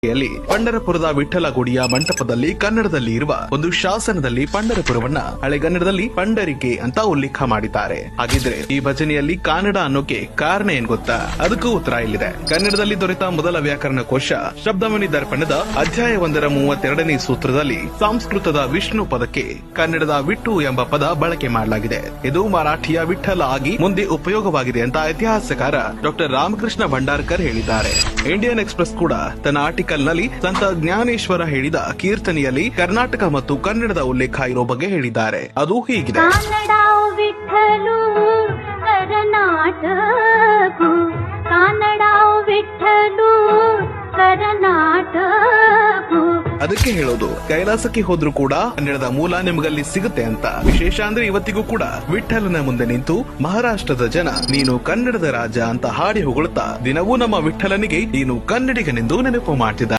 ಯಲ್ಲಿ ಪಂಢರಪುರದ ವಿಠ್ಠಲ ಗುಡಿಯ ಮಂಟಪದಲ್ಲಿ ಕನ್ನಡದಲ್ಲಿ ಇರುವ ಒಂದು ಶಾಸನದಲ್ಲಿ ಪಂಢರಪುರವನ್ನ ಹಳೆಗನ್ನಡದಲ್ಲಿ ಪಂಡರಿಕೆ ಅಂತ ಉಲ್ಲೇಖ ಮಾಡಿದ್ದಾರೆ. ಹಾಗಿದ್ರೆ ಈ ಭಜನೆಯಲ್ಲಿ ಕನ್ನಡ ಅನ್ನೋಕೆ ಕಾರಣ ಏನ್ ಗೊತ್ತಾ? ಅದಕ್ಕೂ ಉತ್ತರ ಇಲ್ಲಿದೆ. ಕನ್ನಡದಲ್ಲಿ ದೊರೆತ ಮೊದಲ ವ್ಯಾಕರಣ ಕೋಶ ಶಬ್ದಮಣಿ ದರ್ಪಣದ ಅಧ್ಯಾಯ 1ರ 32ನೇ ಸೂತ್ರದಲ್ಲಿ ಸಂಸ್ಕೃತದ ವಿಷ್ಣು ಪದಕ್ಕೆ ಕನ್ನಡದ ವಿಟ್ಟು ಎಂಬ ಪದ ಬಳಕೆ ಮಾಡಲಾಗಿದೆ. ಇದು ಮರಾಠಿಯ ವಿಠ್ಠಲ ಆಗಿ ಮುಂದೆ ಉಪಯೋಗವಾಗಿದೆ ಅಂತ ಇತಿಹಾಸಕಾರ ಡಾಕ್ಟರ್ ರಾಮಕೃಷ್ಣ ಭಂಡಾರ್ಕರ್ ಹೇಳಿದ್ದಾರೆ. ಇಂಡಿಯನ್ ಎಕ್ಸ್‌ಪ್ರೆಸ್ ಕೂಡ ತನ್ನ ನಲ್ಲಿ ಸಂತ ಜ್ಞಾನೇಶ್ವರ ಹೇಳಿದ ಕೀರ್ತನೆಯಲ್ಲಿ ಕರ್ನಾಟಕ ಮತ್ತು ಕನ್ನಡದ ಉಲ್ಲೇಖ ಇರೋ ಬಗ್ಗೆ ಹೇಳಿದ್ದಾರೆ. ಅದು ಹೀಗಿದೆ: ಅದಕ್ಕೆ ಹೇಳೋದು, ಕೈಲಾಸಕ್ಕೆ ಹೋದ್ರೂ ಕೂಡ ಕನ್ನಡದ ಮೂಲ ನಿಮಗಲ್ಲಿ ಸಿಗುತ್ತೆ ಅಂತ. ವಿಶೇಷ ಅಂದ್ರೆ ಇವತ್ತಿಗೂ ಕೂಡ ವಿಠ್ಠಲನ ಮುಂದೆ ನಿಂತು ಮಹಾರಾಷ್ಟ್ರದ ಜನ ನೀನು ಕನ್ನಡದ ರಾಜ ಅಂತ ಹಾಡಿ ಹೊಗಳುತ್ತಾ ದಿನವೂ ನಮ್ಮ ವಿಠ್ಠಲನಿಗೆ ನೀನು ಕನ್ನಡಿಗನೆಂದು ನೆನಪು ಮಾಡ್ತಿದ್ದಾರೆ.